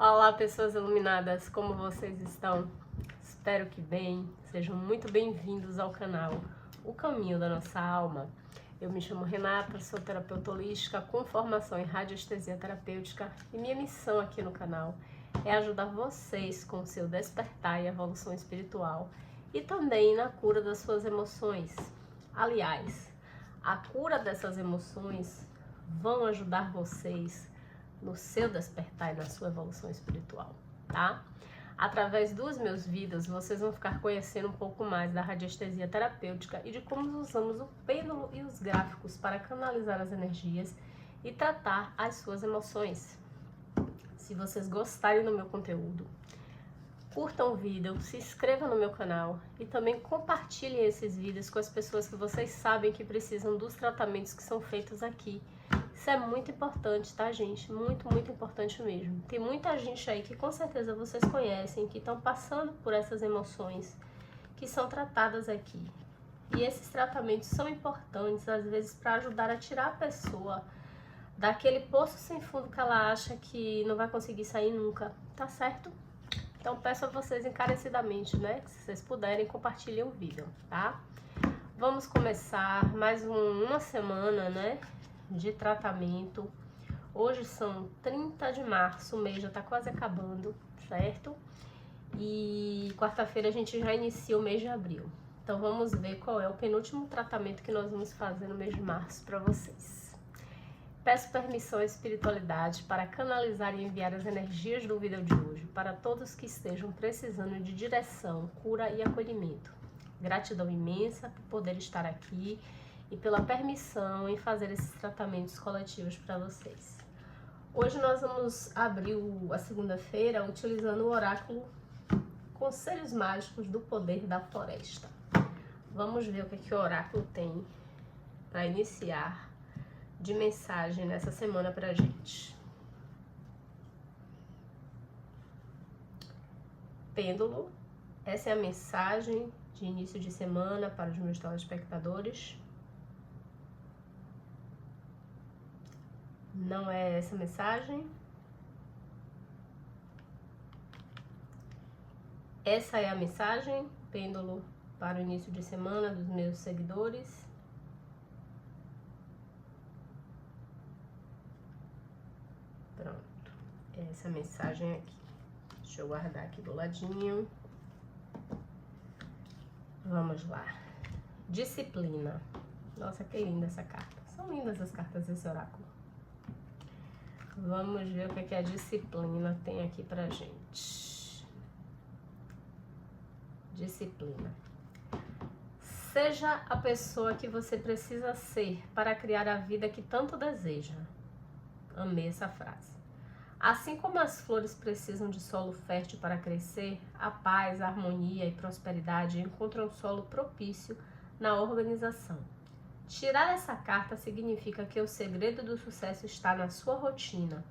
Olá, pessoas iluminadas, como vocês estão? Espero que bem. Sejam muito bem-vindos ao canal O Caminho da Nossa Alma. Eu me chamo Renata, sou terapeuta holística com formação em radiestesia terapêutica e minha missão aqui no canal é ajudar vocês com o seu despertar e evolução espiritual e também na cura das suas emoções. Aliás, a cura dessas emoções vão ajudar vocês no seu despertar e na sua evolução espiritual, tá? Através dos meus vídeos, vocês vão ficar conhecendo um pouco mais da radiestesia terapêutica e de como usamos o pêndulo e os gráficos para canalizar as energias e tratar as suas emoções. Se vocês gostarem do meu conteúdo, curtam o vídeo, se inscrevam no meu canal e também compartilhem esses vídeos com as pessoas que vocês sabem que precisam dos tratamentos que são feitos aqui. Isso é muito importante, tá, gente? Muito, muito importante mesmo. Tem muita gente aí que com certeza vocês conhecem, que estão passando por essas emoções, que são tratadas aqui. E esses tratamentos são importantes, às vezes, para ajudar a tirar a pessoa daquele poço sem fundo que ela acha que não vai conseguir sair nunca, tá certo? Então peço a vocês encarecidamente, né, que se vocês puderem, compartilhem o vídeo, tá? Vamos começar mais uma semana, né, de tratamento. Hoje são 30 de março, o mês já tá quase acabando, certo? E quarta-feira a gente já inicia o mês de abril. Então vamos ver qual é o penúltimo tratamento que nós vamos fazer no mês de março para vocês. Peço permissão à espiritualidade para canalizar e enviar as energias do vídeo de hoje para todos que estejam precisando de direção, cura e acolhimento. Gratidão imensa por poder estar aqui e pela permissão em fazer esses tratamentos coletivos para vocês. Hoje nós vamos abrir a segunda-feira utilizando o oráculo Conselhos Mágicos do Poder da Floresta. Vamos ver o que o oráculo tem para iniciar de mensagem nessa semana pra gente. Pêndulo, essa é a mensagem de início de semana para os meus telespectadores. Não é essa mensagem. Essa é a mensagem, pêndulo para o início de semana dos meus seguidores. Pronto, essa mensagem aqui. Deixa eu guardar aqui do ladinho. Vamos lá. Disciplina. Nossa, que linda essa carta. São lindas as cartas desse oráculo. Vamos ver o que a disciplina tem aqui pra gente. Disciplina. Seja a pessoa que você precisa ser para criar a vida que tanto deseja. Amei essa frase. Assim como as flores precisam de solo fértil para crescer, a paz, a harmonia e prosperidade encontram solo propício na organização. Tirar essa carta significa que o segredo do sucesso está na sua rotina.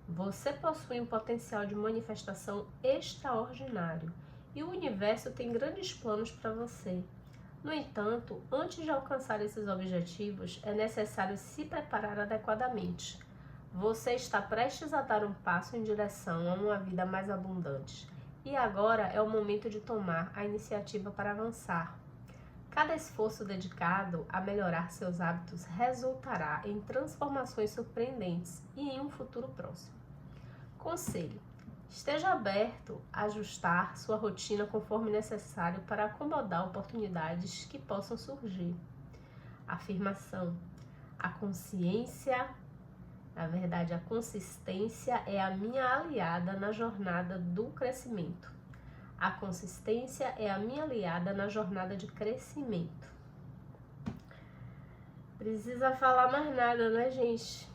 Você possui um potencial de manifestação extraordinário e o universo tem grandes planos para você. No entanto, antes de alcançar esses objetivos, é necessário se preparar adequadamente. Você está prestes a dar um passo em direção a uma vida mais abundante. E agora é o momento de tomar a iniciativa para avançar. Cada esforço dedicado a melhorar seus hábitos resultará em transformações surpreendentes e em um futuro próximo. Conselho: esteja aberto a ajustar sua rotina conforme necessário para acomodar oportunidades que possam surgir. Afirmação: a consciência, na verdade, a consistência é a minha aliada na jornada do crescimento. A consistência é a minha aliada na jornada de crescimento. Precisa falar mais nada, né, gente?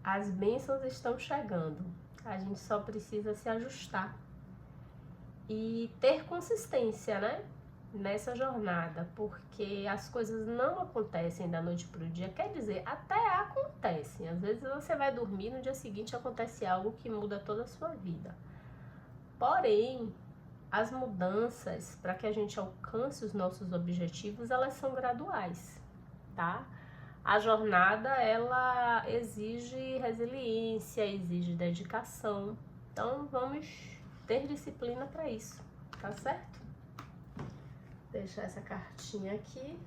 As bênçãos estão chegando. A gente só precisa se ajustar e ter consistência, né? Nessa jornada, porque as coisas não acontecem da noite para o dia, quer dizer, até acontecem. Às vezes você vai dormir, no dia seguinte acontece algo que muda toda a sua vida. Porém, as mudanças para que a gente alcance os nossos objetivos, elas são graduais, tá? A jornada, ela exige resiliência, exige dedicação, Então, vamos ter disciplina para isso, tá certo? Deixar essa cartinha aqui.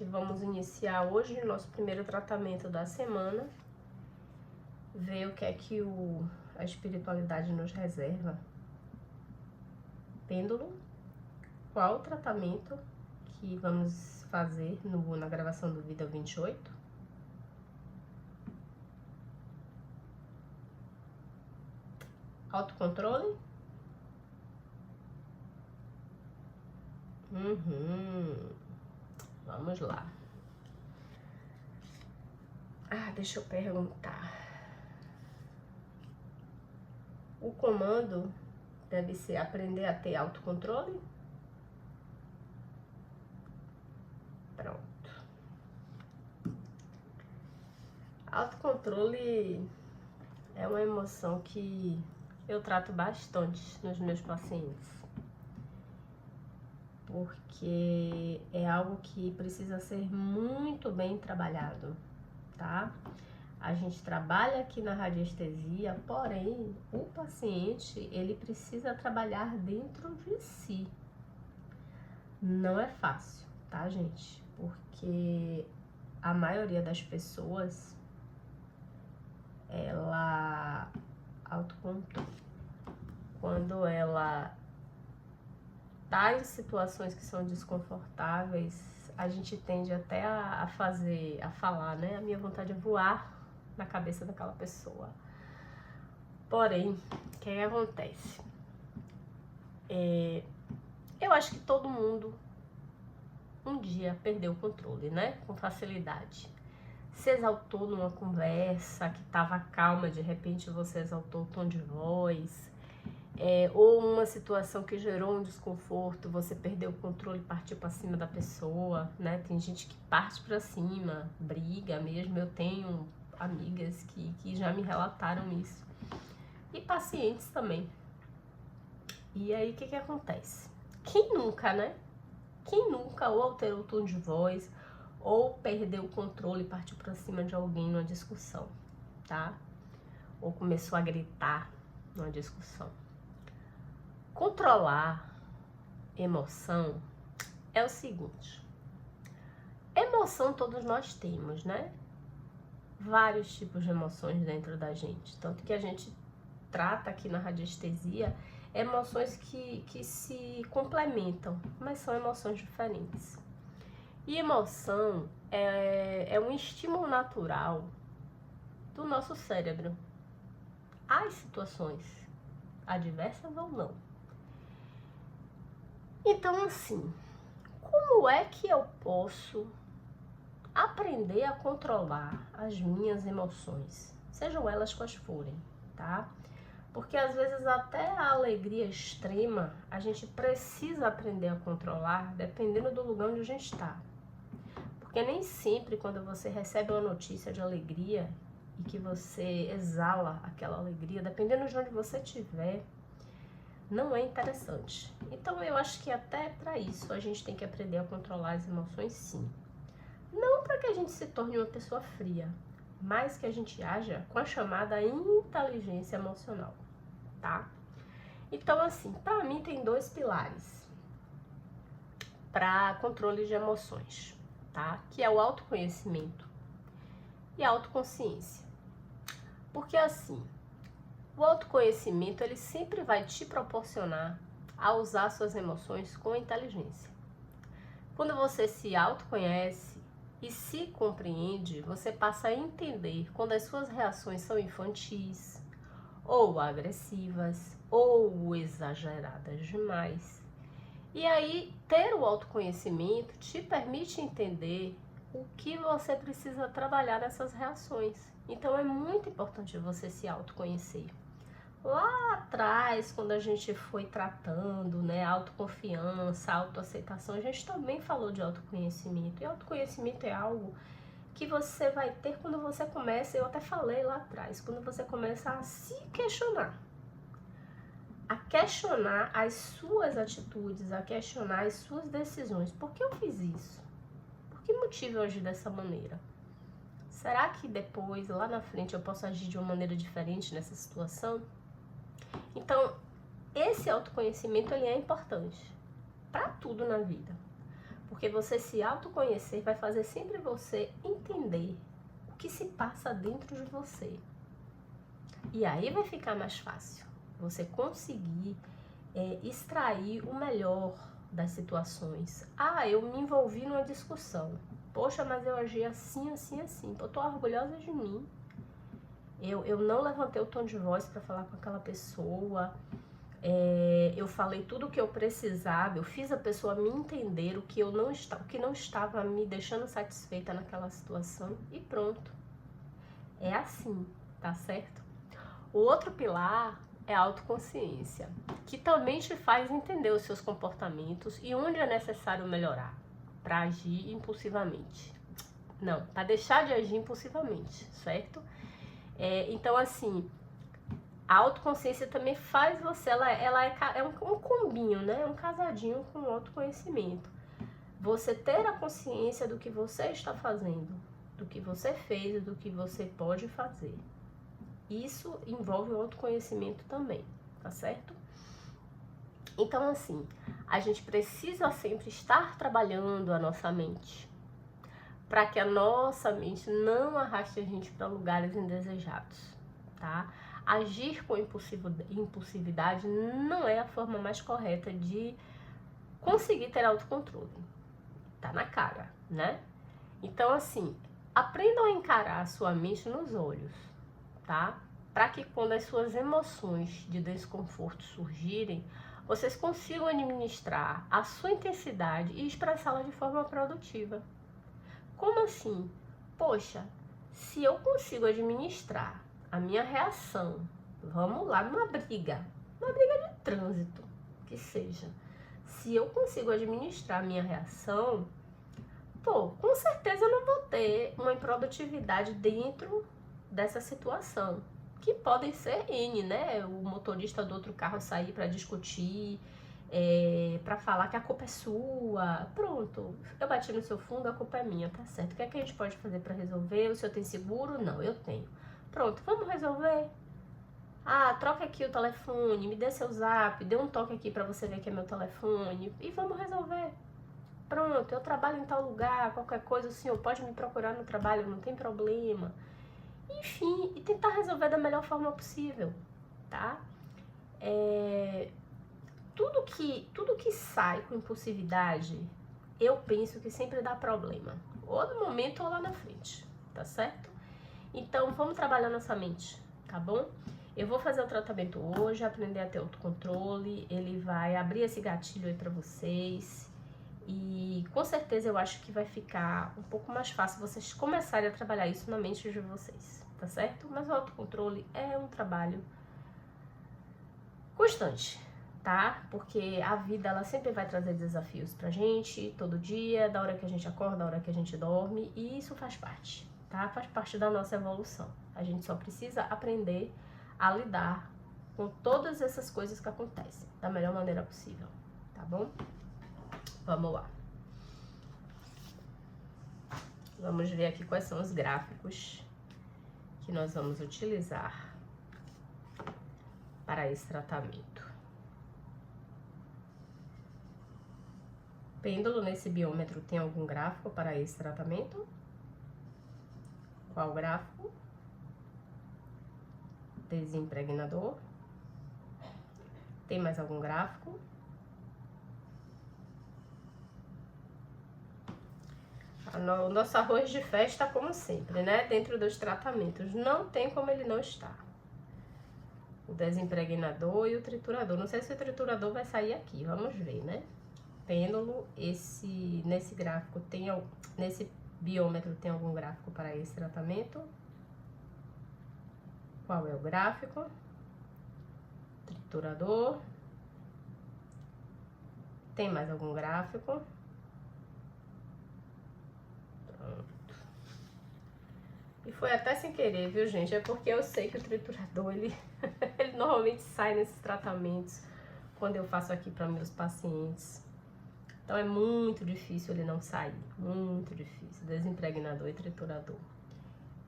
E vamos iniciar hoje o nosso primeiro tratamento da semana. Ver o que é que a espiritualidade nos reserva. Pêndulo. Qual o tratamento que vamos fazer na gravação do vídeo 28? Autocontrole. Vamos lá. Deixa eu perguntar. O comando deve ser aprender a ter autocontrole? Pronto. Autocontrole é uma emoção que eu trato bastante nos meus pacientes, porque é algo que precisa ser muito bem trabalhado, tá? A gente trabalha aqui na radiestesia, porém, o paciente, ele precisa trabalhar dentro de si. Não é fácil, tá, gente? Porque a maioria das pessoas, ela autocontrola. Quando ela tá em situações que são desconfortáveis, a gente tende até a falar, né? A minha vontade é voar na cabeça daquela pessoa. Porém, o que acontece? Eu acho que todo mundo um dia perdeu o controle, né? Com facilidade. Se exaltou numa conversa que estava calma, de repente você exaltou o tom de voz. Ou uma situação que gerou um desconforto, você perdeu o controle e partiu para cima da pessoa, né? Tem gente que parte para cima, briga mesmo. Eu tenho amigas que já me relataram isso. E pacientes também. E aí, o que acontece? Quem nunca, né? Quem nunca ou alterou o tom de voz, ou perdeu o controle e partiu para cima de alguém numa discussão, tá? Ou começou a gritar numa discussão. Controlar emoção é o seguinte. Emoção todos nós temos, né? Vários tipos de emoções dentro da gente. Tanto que a gente trata aqui na radiestesia emoções que se complementam, mas são emoções diferentes. E emoção é um estímulo natural do nosso cérebro às situações, adversas ou não. Então, assim, como é que eu posso aprender a controlar as minhas emoções, sejam elas quais forem, tá? Porque às vezes até a alegria extrema a gente precisa aprender a controlar, dependendo do lugar onde a gente está. Porque nem sempre quando você recebe uma notícia de alegria e que você exala aquela alegria, dependendo de onde você estiver, não é interessante. Então eu acho que até para isso a gente tem que aprender a controlar as emoções, sim. Não para que a gente se torne uma pessoa fria, mas que a gente haja com a chamada inteligência emocional, tá? Então, assim, para mim tem dois pilares para controle de emoções, tá? Que é o autoconhecimento e a autoconsciência. Porque assim, o autoconhecimento, ele sempre vai te proporcionar a usar suas emoções com inteligência. Quando você se autoconhece e se compreende, você passa a entender quando as suas reações são infantis, ou agressivas, ou exageradas demais. E aí, ter o autoconhecimento te permite entender o que você precisa trabalhar nessas reações. Então, é muito importante você se autoconhecer. Lá atrás, quando a gente foi tratando, né, autoconfiança, autoaceitação, a gente também falou de autoconhecimento. E autoconhecimento é algo que você vai ter quando você começa, eu até falei lá atrás, quando você começa a se questionar. A questionar as suas atitudes, a questionar as suas decisões. Por que eu fiz isso? Por que motivo eu agi dessa maneira? Será que depois, lá na frente, eu posso agir de uma maneira diferente nessa situação? Então, esse autoconhecimento, ele é importante para tudo na vida. Porque você se autoconhecer vai fazer sempre você entender o que se passa dentro de você. E aí vai ficar mais fácil você conseguir extrair o melhor das situações. Ah, eu me envolvi numa discussão. Poxa, mas eu agi assim, assim, assim. Eu tô orgulhosa de mim. Eu não levantei o tom de voz para falar com aquela pessoa. Eu falei tudo o que eu precisava. Eu fiz a pessoa me entender o que não estava me deixando satisfeita naquela situação. E pronto. É assim, tá certo? O outro pilar é a autoconsciência, que também te faz entender os seus comportamentos e onde é necessário melhorar para agir impulsivamente. Não, para deixar de agir impulsivamente, certo? Então, assim, a autoconsciência também faz você, ela é um combinho, né? É um casadinho com o autoconhecimento. Você ter a consciência do que você está fazendo, do que você fez e do que você pode fazer. Isso envolve o autoconhecimento também, tá certo? Então, assim, a gente precisa sempre estar trabalhando a nossa mente, para que a nossa mente não arraste a gente para lugares indesejados, tá? Agir com impulsividade não é a forma mais correta de conseguir ter autocontrole. Tá na cara, né? Então, assim, aprendam a encarar a sua mente nos olhos, tá? Para que quando as suas emoções de desconforto surgirem, vocês consigam administrar a sua intensidade e expressá-la de forma produtiva. Como assim? Poxa, se eu consigo administrar a minha reação, vamos lá, numa briga de trânsito, que seja. Se eu consigo administrar a minha reação, com certeza eu não vou ter uma improdutividade dentro dessa situação. Que podem ser N, né? O motorista do outro carro sair para discutir, para falar que a culpa é sua. Pronto, eu bati no seu fundo, a culpa é minha, tá certo. O que é que a gente pode fazer para resolver? O senhor tem seguro? Não, eu tenho. Pronto, vamos resolver? Ah, troca aqui o telefone, me dê seu zap, dê um toque aqui para você ver que é meu telefone e vamos resolver. Pronto, eu trabalho em tal lugar, qualquer coisa o senhor pode me procurar no trabalho, não tem problema. Enfim, e tentar resolver da melhor forma possível, tá? Tudo que sai com impulsividade, eu penso que sempre dá problema. Ou no momento ou lá na frente, tá certo? Então, vamos trabalhar nossa mente, tá bom? Eu vou fazer o tratamento hoje, aprender a ter autocontrole. Ele vai abrir esse gatilho aí pra vocês. E com certeza eu acho que vai ficar um pouco mais fácil vocês começarem a trabalhar isso na mente de vocês, tá certo? Mas o autocontrole é um trabalho constante, tá? Porque a vida, ela sempre vai trazer desafios pra gente, todo dia, da hora que a gente acorda, da hora que a gente dorme, e isso faz parte, tá? Faz parte da nossa evolução. A gente só precisa aprender a lidar com todas essas coisas que acontecem da melhor maneira possível, tá bom? Vamos lá. Vamos ver aqui quais são os gráficos que nós vamos utilizar para esse tratamento. Pêndulo nesse biômetro tem algum gráfico para esse tratamento? Qual gráfico? Desimpregnador. Tem mais algum gráfico? O nosso arroz de festa, como sempre, né? Dentro dos tratamentos. Não tem como ele não estar. O desimpregnador e o triturador. Não sei se o triturador vai sair aqui. Vamos ver, né? Pêndulo, nesse gráfico nesse biômetro tem algum gráfico para esse tratamento? Qual é o gráfico? Triturador. Tem mais algum gráfico? E foi até sem querer, viu, gente? É porque eu sei que o triturador, ele normalmente sai nesses tratamentos quando eu faço aqui para meus pacientes. Então é muito difícil ele não sair, muito difícil. Desimpregnador e triturador.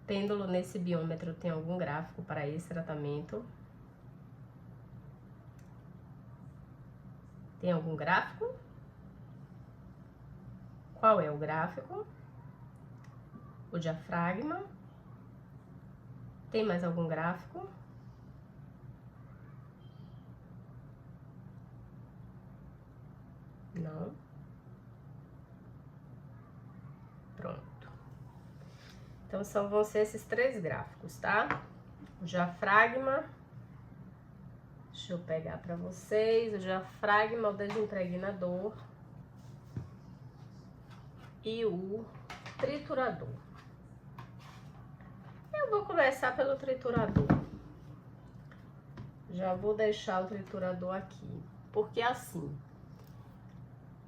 Pêndulo nesse biômetro tem algum gráfico para esse tratamento? Tem algum gráfico? Qual é o gráfico? O diafragma. Tem mais algum gráfico? Não. Pronto. Então, vão ser esses 3 gráficos, tá? O diafragma. Deixa eu pegar para vocês. O diafragma, o desimpregnador. E o triturador. Eu vou começar pelo triturador. Já vou deixar o triturador aqui. Porque assim,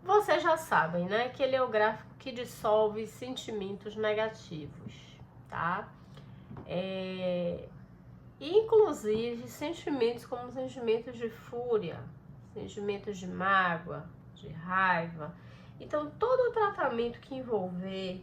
vocês já sabem, né? Que ele é o gráfico que dissolve sentimentos negativos, tá? Inclusive sentimentos como sentimentos de fúria, sentimentos de mágoa, de raiva. Então, todo o tratamento que envolver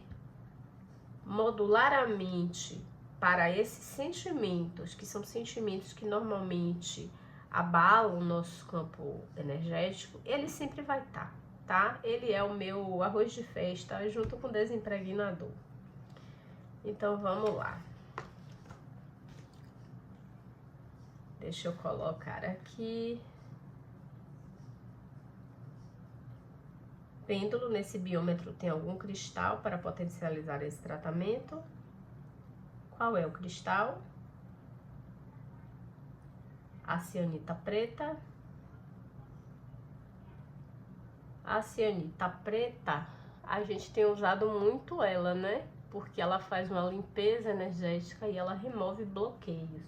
modular a mente para esses sentimentos, que são sentimentos que normalmente abalam o nosso campo energético, ele sempre vai estar, tá? Ele é o meu arroz de festa junto com o desimpregnador. Então, vamos lá. Deixa eu colocar aqui. Pêndulo, nesse biômetro tem algum cristal para potencializar esse tratamento? Qual é o cristal? A cianita preta. A cianita preta, a gente tem usado muito ela, né? Porque ela faz uma limpeza energética e ela remove bloqueios.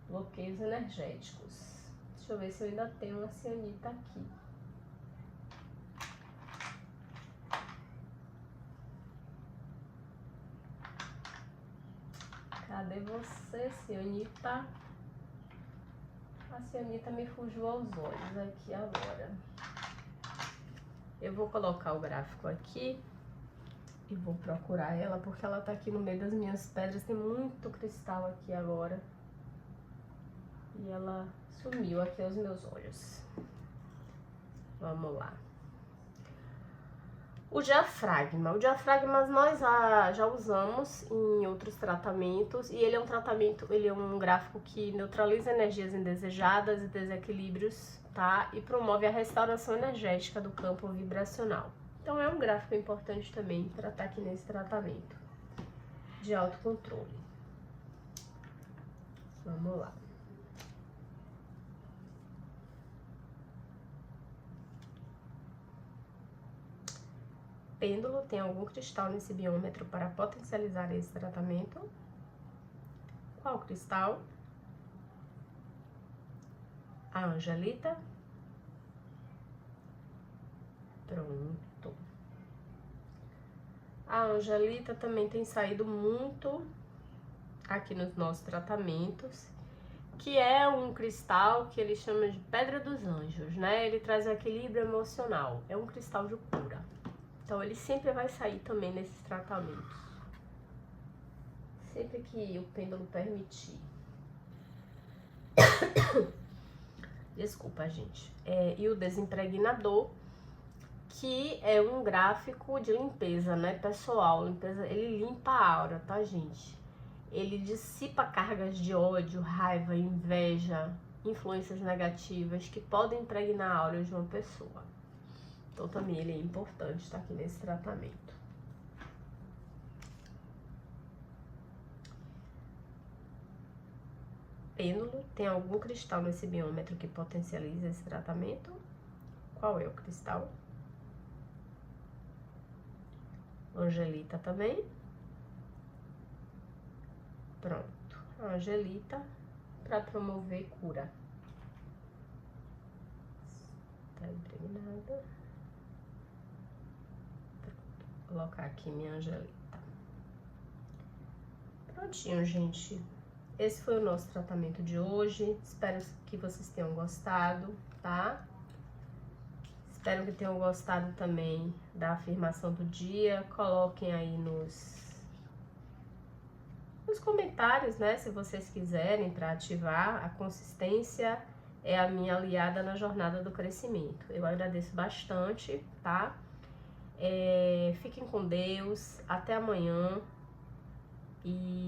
Bloqueios energéticos. Deixa eu ver se eu ainda tenho uma cianita aqui. Cadê você, cianita? A cianita me fugiu aos olhos aqui agora. Eu vou colocar o gráfico aqui e vou procurar ela, porque ela tá aqui no meio das minhas pedras. Tem muito cristal aqui agora. E ela sumiu aqui aos meus olhos. Vamos lá. O diafragma. O diafragma nós já usamos em outros tratamentos. E ele é um tratamento, ele é um gráfico que neutraliza energias indesejadas e desequilíbrios, tá? E promove a restauração energética do campo vibracional. Então é um gráfico importante também para estar aqui nesse tratamento de autocontrole. Vamos lá. Pêndulo, tem algum cristal nesse biômetro para potencializar esse tratamento? Qual cristal? A angelita. Pronto. A angelita também tem saído muito aqui nos nossos tratamentos, que é um cristal que ele chama de pedra dos anjos, né? Ele traz o equilíbrio emocional, é um cristal de cura. Então, ele sempre vai sair também nesses tratamentos. Sempre que o pêndulo permitir. Desculpa, gente. E o desimpregnador, que é um gráfico de limpeza, né, pessoal? Limpeza, ele limpa a aura, tá, gente? Ele dissipa cargas de ódio, raiva, inveja, influências negativas que podem impregnar a aura de uma pessoa. Então, também ele é importante estar aqui nesse tratamento. Pêndulo, tem algum cristal nesse biômetro que potencializa esse tratamento? Qual é o cristal? Angelita também. Pronto. A angelita para promover cura. Tá impregnada. Vou colocar aqui minha angelita. Prontinho, gente. Esse foi o nosso tratamento de hoje. Espero que vocês tenham gostado, tá? Espero que tenham gostado também da afirmação do dia. Coloquem aí nos comentários, né? Se vocês quiserem, para ativar a consistência é a minha aliada na jornada do crescimento. Eu agradeço bastante, tá? Fiquem com Deus, até amanhã e